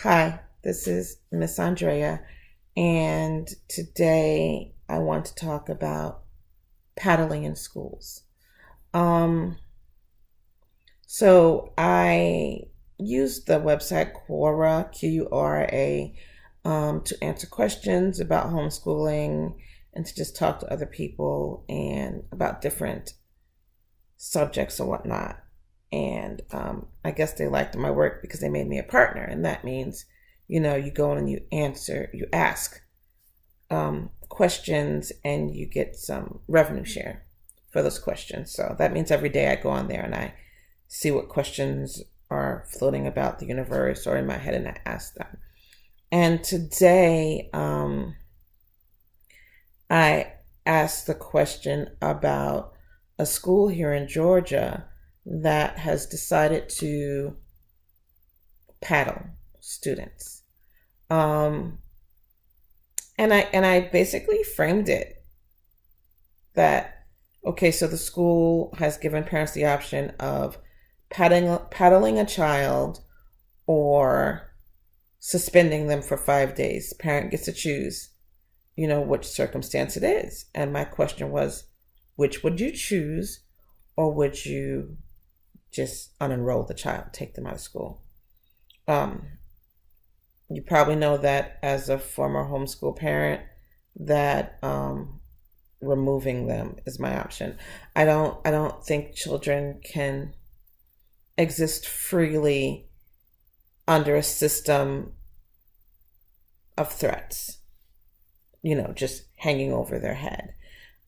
Hi, this is Miss Andrea, and today I want to talk about paddling in schools. Um, I use the website Quora, Qura, to answer questions about homeschooling and to just talk to other people and about different subjects or whatnot. And I guess they liked my work because they made me a partner, and that means, you go in and you ask questions, and you get some revenue share for those questions. So that means every day I go on there and I see what questions are floating about the universe or in my head, and I ask them. And today, I asked the question about a school here in Georgia that has decided to paddle students. Um, and I basically framed it that, okay, so the school has given parents the option of paddling a child or suspending them for 5 days. Parent gets to choose, which circumstance it is. And my question was, which would you choose, or would you just unenroll the child, take them out of school? Um, you probably know that as a former homeschool parent, that removing them is my option. I don't think children can exist freely under a system of threats, just hanging over their head.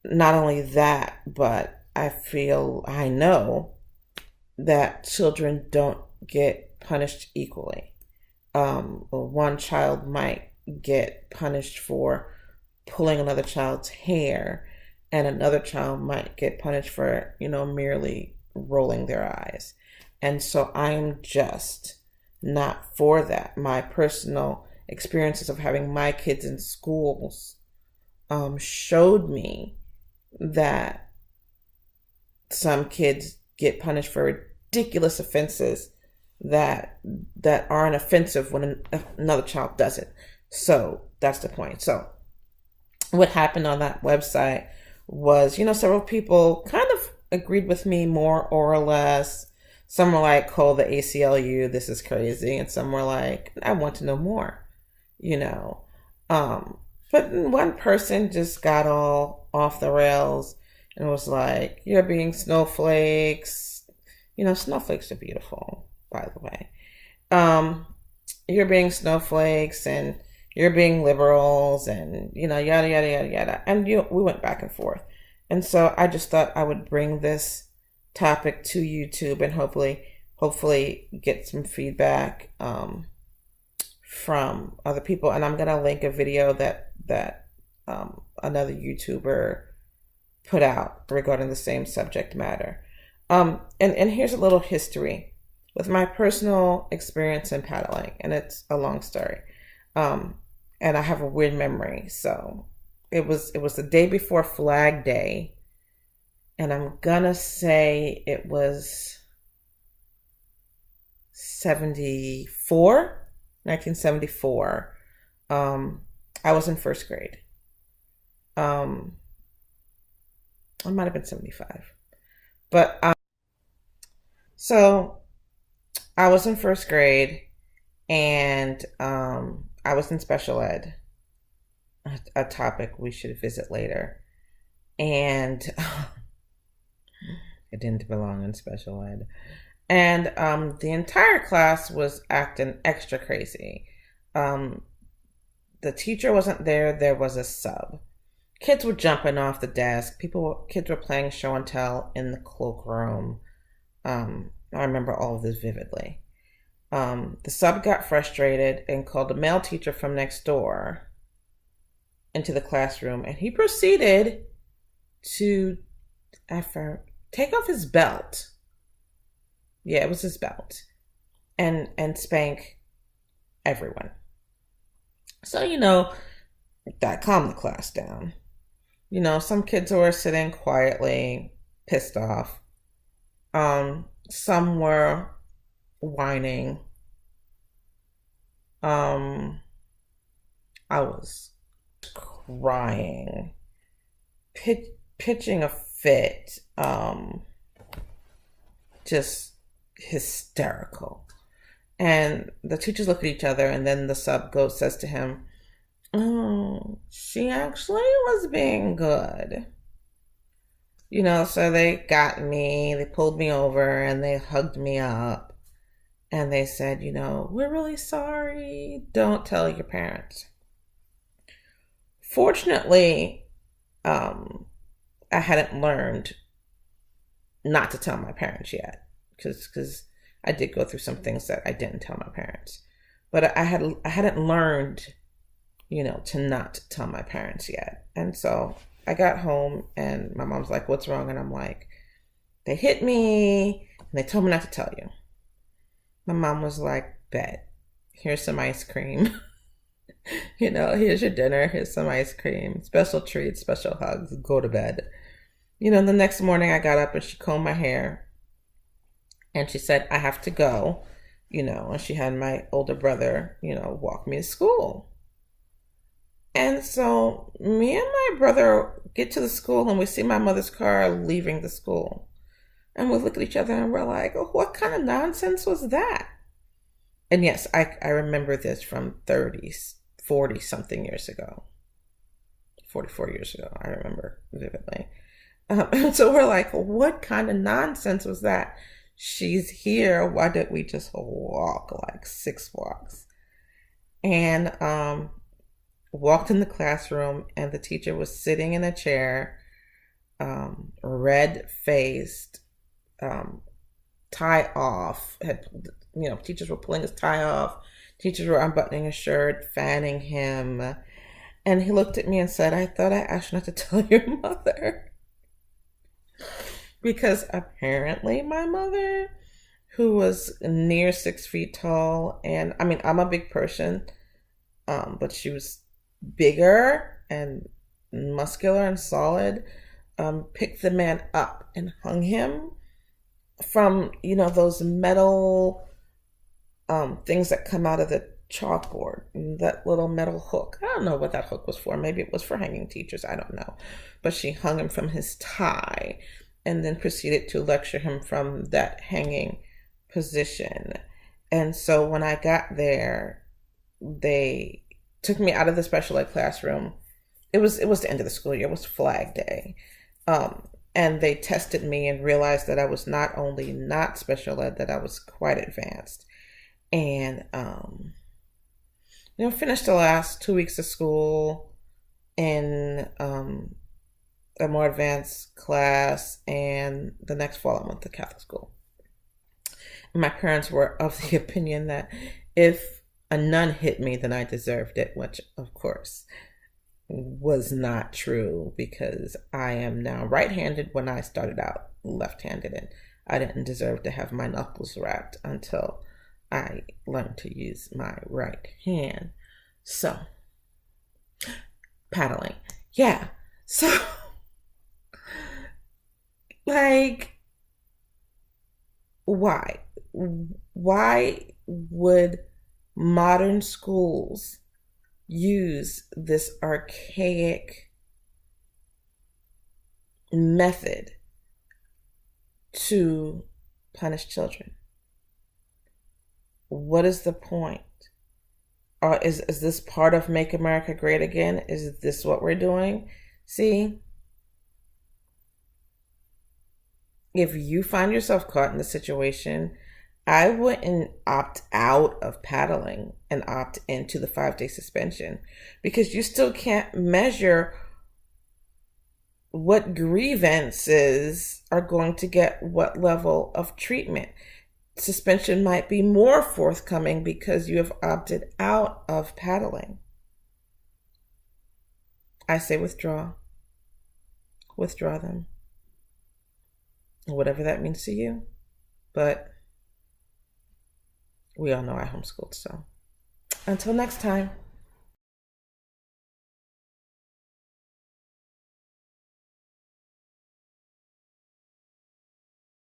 Not only that, but I know that children don't get punished equally. One child might get punished for pulling another child's hair, and another child might get punished for, merely rolling their eyes. And so I'm just not for that. My personal experiences of having my kids in schools showed me that some kids get punished for ridiculous offenses that aren't offensive when another child does it. So that's the point. So what happened on that website was, several people kind of agreed with me more or less. Some were like, call the ACLU, this is crazy. And some were like, I want to know more, you know. But one person just got all off the rails and was like, you're being snowflakes. Snowflakes are beautiful, by the way. You're being snowflakes, and you're being liberals, and, yada, yada, yada, yada. And we went back and forth. And so I just thought I would bring this topic to YouTube and hopefully get some feedback from other people. And I'm gonna link a video that another YouTuber put out regarding the same subject matter. And here's a little history with my personal experience in paddling, and it's a long story. And I have a weird memory, so it was the day before Flag Day, and I'm gonna say it was 1974. I was in first grade. I might have been 75. But so I was in first grade, and I was in special ed, a topic we should visit later. And I didn't belong in special ed. And the entire class was acting extra crazy. The teacher wasn't there. There was a sub. Kids were jumping off the desk. Kids were playing show and tell in the cloakroom. I remember all of this vividly. The sub got frustrated and called a male teacher from next door into the classroom, and he proceeded to take off his belt. Yeah, it was his belt, and spank everyone. So, that calmed the class down. Some kids were sitting quietly, pissed off. Some were whining. Um, I was crying, pitching a fit, just hysterical. And the teachers look at each other, and then the sub goes says to him, "Oh, she actually was being good." So they got me, they pulled me over, and they hugged me up, and they said, "We're really sorry. Don't tell your parents." Fortunately, I hadn't learned not to tell my parents yet, because I did go through some things that I didn't tell my parents, but I hadn't learned, to not tell my parents yet. And so I got home, and my mom's like, "What's wrong?" And I'm like, "They hit me, and they told me not to tell you." My mom was like, "Bet, here's some ice cream." Here's your dinner, here's some ice cream, special treats, special hugs, go to bed. The next morning I got up and she combed my hair and she said, "I have to go," and she had my older brother, walk me to school. And so me and my brother get to the school and we see my mother's car leaving the school. And we look at each other and we're like, "Oh, what kind of nonsense was that?" And yes, I remember this from 30s, 40 something years ago, 44 years ago. I remember vividly. So we're like, "What kind of nonsense was that? She's here. Why didn't we just walk like 6 blocks?" And walked in the classroom, and the teacher was sitting in a chair, red faced, tie off. Teachers were pulling his tie off. Teachers were unbuttoning his shirt, fanning him. And he looked at me and said, "I thought I asked you not to tell your mother." Because apparently my mother, who was near 6 feet tall, and I mean, I'm a big person, but she was bigger and muscular and solid, picked the man up and hung him from, those metal things that come out of the chalkboard, that little metal hook. I don't know what that hook was for. Maybe it was for hanging teachers. I don't know. But she hung him from his tie and then proceeded to lecture him from that hanging position. And so when I got there, they took me out of the special ed classroom. It was the end of the school year. It was Flag Day. And they tested me and realized that I was not only not special ed, that I was quite advanced. And, finished the last 2 weeks of school in a more advanced class, and the next fall I went to Catholic school. And my parents were of the opinion that if a nun hit me, then I deserved it, which of course was not true, because I am now right-handed when I started out left-handed, and I didn't deserve to have my knuckles wrapped until I learned to use my right hand. So, paddling. Yeah. So, like, why? Why would modern schools use this archaic method to punish children? What is the point? Is this part of Make America Great Again? Is this what we're doing? See, if you find yourself caught in the situation, I wouldn't opt out of paddling and opt into the 5-day suspension, because you still can't measure what grievances are going to get what level of treatment. Suspension might be more forthcoming because you have opted out of paddling. I say withdraw. Withdraw them. Whatever that means to you. But we all know I homeschooled, so until next time.